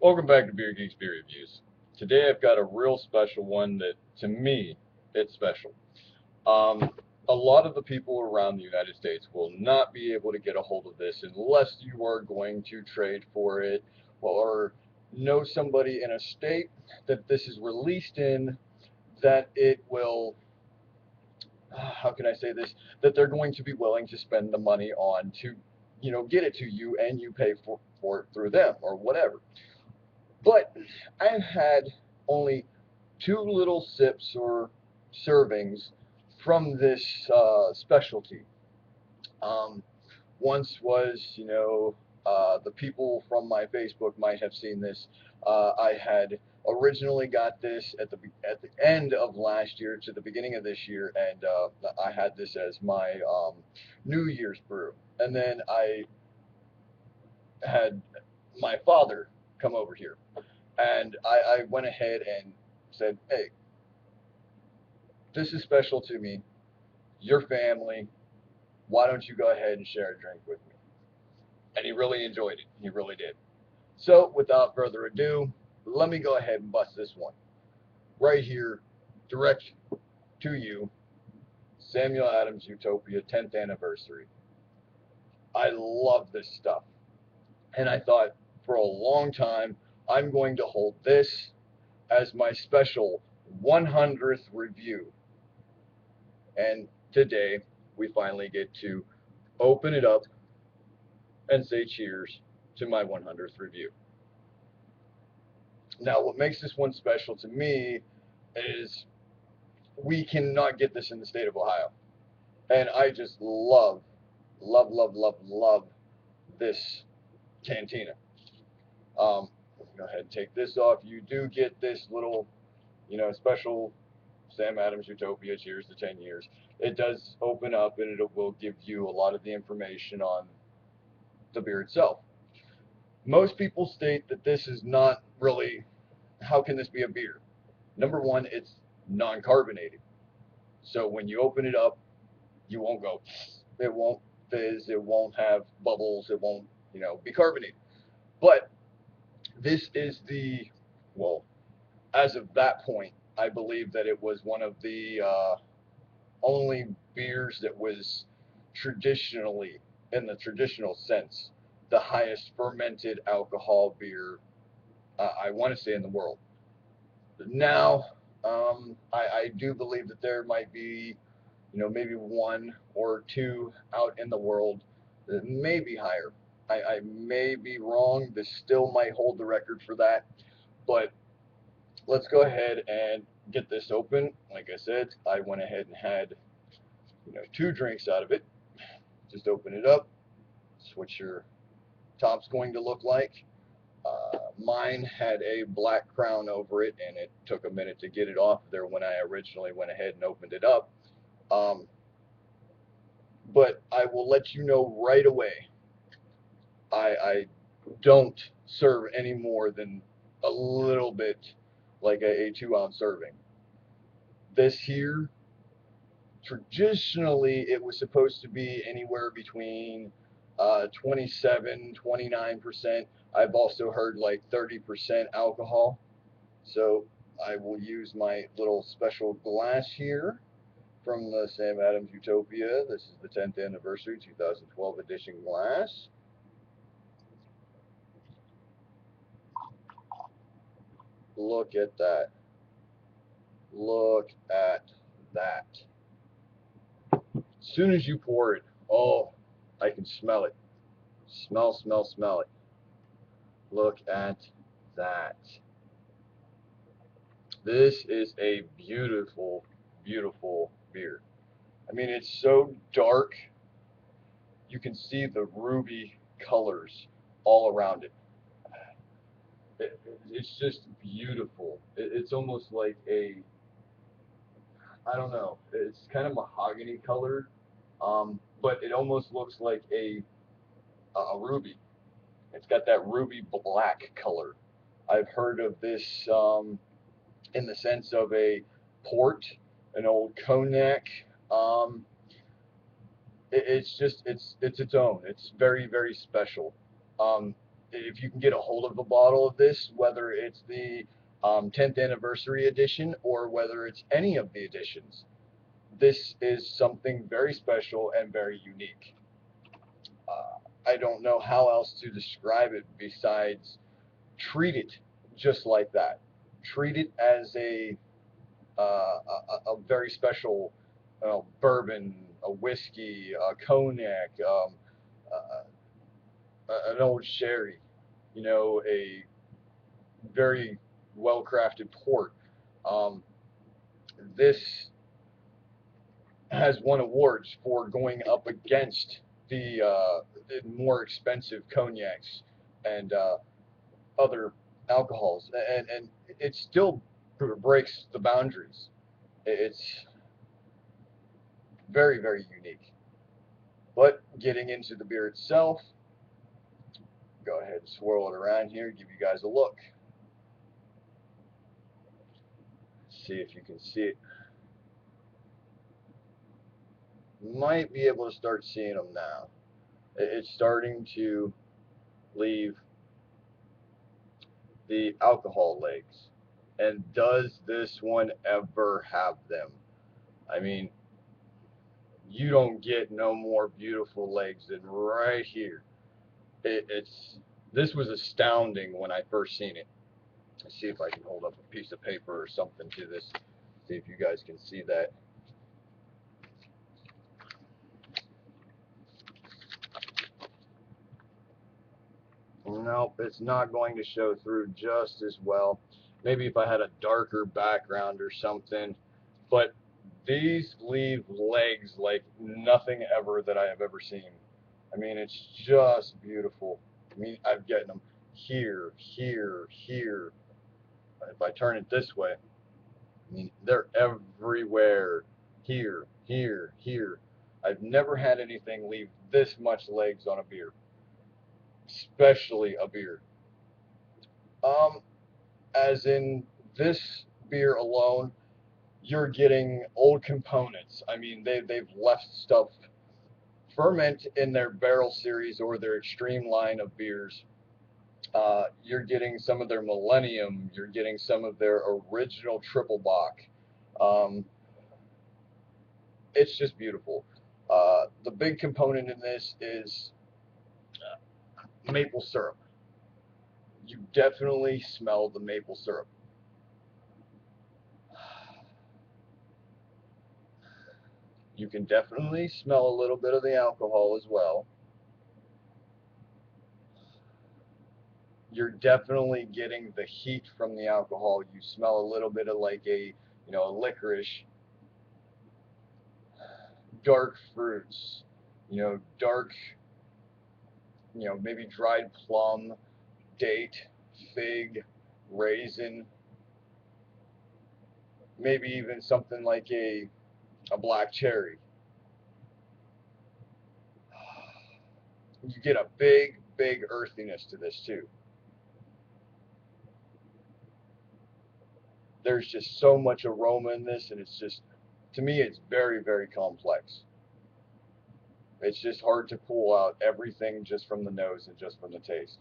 Welcome back to Beer Geeks Beer Reviews. Today I've got a real special one that, to me, it's special. Um, a lot of the people around the United States will not be able to get a hold of this unless you are going to trade for it or know somebody in a state that this is released in that it will, how can I say this, that they're going to be willing to spend the money on to, get it to you and you pay for it through them or whatever. But I've had only two little sips or servings from this specialty. Um, Once was, the people from my Facebook might have seen this. I had originally got this at the end of last year to the beginning of this year, and I had this as my New Year's brew. And then I had my father come over here. And I went ahead and said, hey, this is special to me. Your family. Why don't you go ahead and share a drink with me? And he really enjoyed it. He really did. So, without further ado, let me go ahead and bust this one. Right here, direct to you, Samuel Adams Utopia 10th anniversary. I love this stuff. And I thought for a long time, I'm going to hold this as my special 100th review. And today, we finally get to open it up and say cheers to my 100th review. Now, what makes this one special to me is we cannot get this in the state of Ohio. And I just love this cantina. Go ahead and take this off. You do get this little, special Sam Adams Utopia, cheers to 10 years. It does open up and it will give you a lot of the information on the beer itself. Most people state that this is not really, how can this be a beer? Number one, it's non carbonated. So when you open it up, you won't go, it won't fizz, it won't have bubbles, it won't, be carbonated. But this is well, as of that point, I believe that it was one of the only beers that was traditionally, in the traditional sense, the highest fermented alcohol beer, I want to say, in the world. Now, I do believe that there might be, maybe one or two out in the world that may be higher. I may be wrong. This still might hold the record for that. But let's go ahead and get this open. Like I said, I went ahead and had, two drinks out of it. Just open it up. That's what your top's going to look like. Mine had a black crown over it, and it took a minute to get it off there when I originally went ahead and opened it up. Um, but I will let you know right away. I don't serve any more than a little bit, like a 2 ounce serving. This here, traditionally, it was supposed to be anywhere between 27, 29%. I've also heard like 30% alcohol. So I will use my little special glass here from the Sam Adams Utopia. This is the 10th anniversary 2012 edition glass. Look at that. Look at that. As soon as you pour it, oh, I can smell it. Smell it. Look at that. This is a beautiful, beautiful beer. I mean, it's so dark, you can see the ruby colors all around it. It's just beautiful. It's almost like I don't know, it's kind of mahogany color, but it almost looks like a ruby. It's got that ruby black color. I've heard of this in the sense of a port, an old cognac. Um, it's just it's its own. It's very special. Um, if you can get a hold of a bottle of this, whether it's the 10th anniversary edition or whether it's any of the editions, this is something very special and very unique. I don't know how else to describe it besides treat it just like that. Treat it as a very special bourbon, a whiskey, a cognac, an old sherry, a very well crafted port. Um, this has won awards for going up against the more expensive cognacs and other alcohols, and it still breaks the boundaries. It's very, very unique. But getting into the beer itself, go ahead and swirl it around here, give you guys a look. See if you can see it. Might be able to start seeing them now. It's starting to leave the alcohol legs. And does this one ever have them? I mean, you don't get no more beautiful legs than right here. This was astounding when I first seen it. Let's see if I can hold up a piece of paper or something to this. See if you guys can see that. Nope, it's not going to show through just as well. Maybe if I had a darker background or something. But these leave legs like nothing ever that I have ever seen. I mean, it's just beautiful. I mean, I'm getting them here, here, here. If I turn it this way, I mean, they're everywhere. Here, here, here. I've never had anything leave this much legs on a beer, especially a beer. Um, as in this beer alone, you're getting old components. I mean, they've left stuff ferment in their barrel series or their extreme line of beers. You're getting some of their Millennium. You're getting some of their original Triple Bock. Um, it's just beautiful. The big component in this is maple syrup. You definitely smell the maple syrup. You can definitely smell a little bit of the alcohol as well. You're definitely getting the heat from the alcohol. You smell a little bit of like a licorice, dark fruits, dark, maybe dried plum, date, fig, raisin, maybe even something like a black cherry. You get a big, big earthiness to this too. There's just so much aroma in this, and it's just, to me, it's very, very complex. It's just hard to pull out everything just from the nose and just from the taste.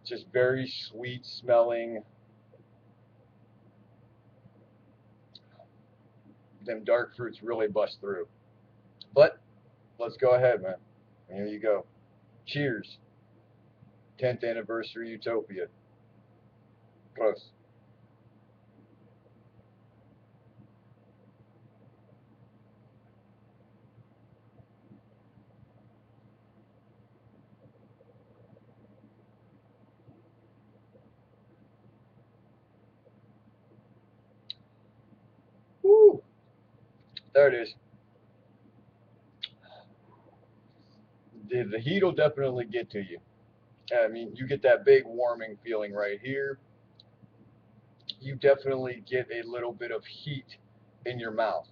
Just very sweet smelling. Them dark fruits really bust through. But let's go ahead, man. Here you go. Cheers. 10th anniversary Utopia. Close. Woo! There it is. The heat will definitely get to you. I mean, you get that big warming feeling right here. You definitely get a little bit of heat in your mouth.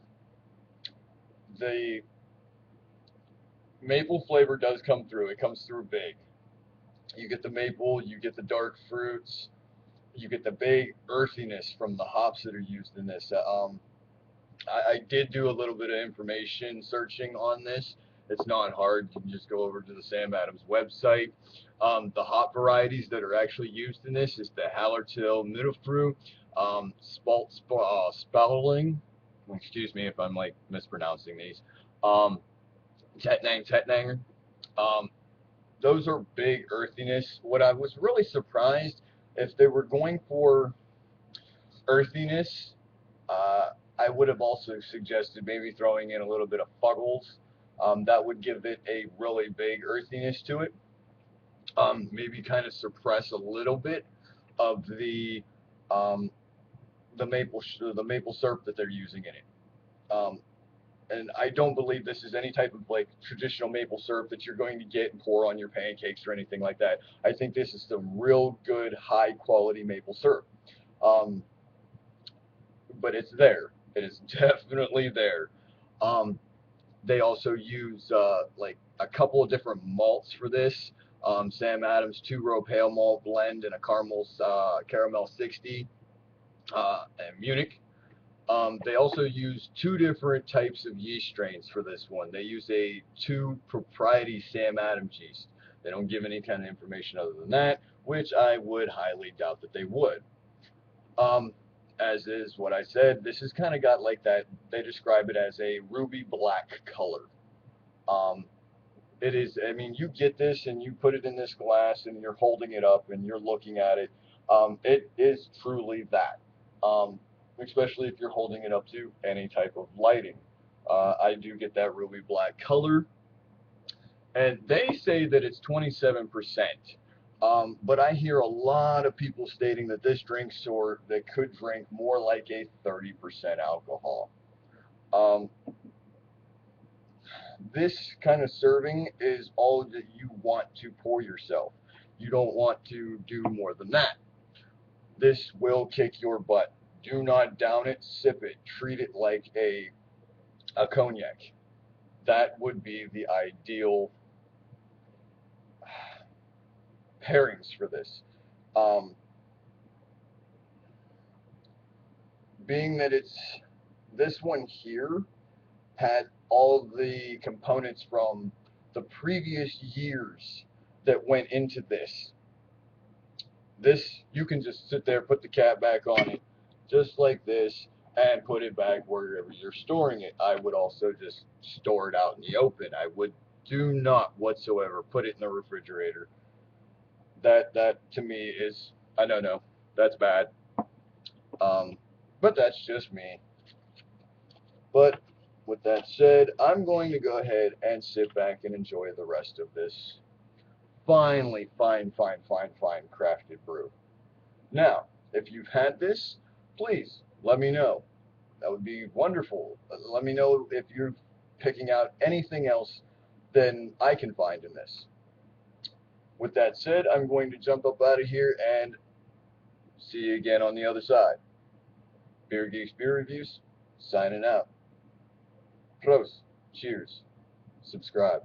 The maple flavor does come through. It comes through big. You get the maple, you get the dark fruits, you get the big earthiness from the hops that are used in this. I did do a little bit of information searching on this, It's not hard. You can just go over to the Sam Adams website. The hop varieties that are actually used in this is the Hallertau Mittelfrüh, Spalling. Excuse me if I'm like mispronouncing these. Tettnanger. Um, those are big earthiness. What I was really surprised, if they were going for earthiness, uh, I would have also suggested maybe throwing in a little bit of Fuggles. That would give it a really big earthiness to it. Maybe kind of suppress a little bit of um, the maple syrup that they're using in it. And I don't believe this is any type of like traditional maple syrup that you're going to get and pour on your pancakes or anything like that. I think this is some real good, high quality maple syrup. Um, but it's there. It is definitely there. Um, they also use like a couple of different malts for this. Sam Adams 2-row pale malt blend and a caramel 60 and Munich. They also use two different types of yeast strains for this one. They use a 2 propriety Sam Adams yeast. They don't give any kind of information other than that, which I would highly doubt that they would. Um, as is what I said, this has kind of got like that, they describe it as a ruby black color. Um, it is, I mean, you get this and you put it in this glass and you're holding it up and you're looking at it. It is truly that, especially if you're holding it up to any type of lighting. I do get that ruby black color, and they say that it's 27%. But I hear a lot of people stating that this drink sort that could drink more like a 30% alcohol. Um, this kind of serving is all that you want to pour yourself. You don't want to do more than that. This will kick your butt. Do not down it, sip it. Treat it like a cognac. That would be the ideal pairings for this. Um, being that it's this one here had all the components from the previous years that went into this. This, you can just sit there, put the cap back on it, just like this, and put it back wherever you're storing it. I would also just store it out in the open. I would do not whatsoever put it in the refrigerator. That to me is, I don't know, that's bad. Um, but that's just me. But with that said, I'm going to go ahead and sit back and enjoy the rest of this finely fine crafted brew. Now, if you've had this, please let me know. That would be wonderful. Let me know if you're picking out anything else than I can find in this. With that said, I'm going to jump up out of here and see you again on the other side. Beer Geeks Beer Reviews, signing out. Prost. Cheers. Subscribe.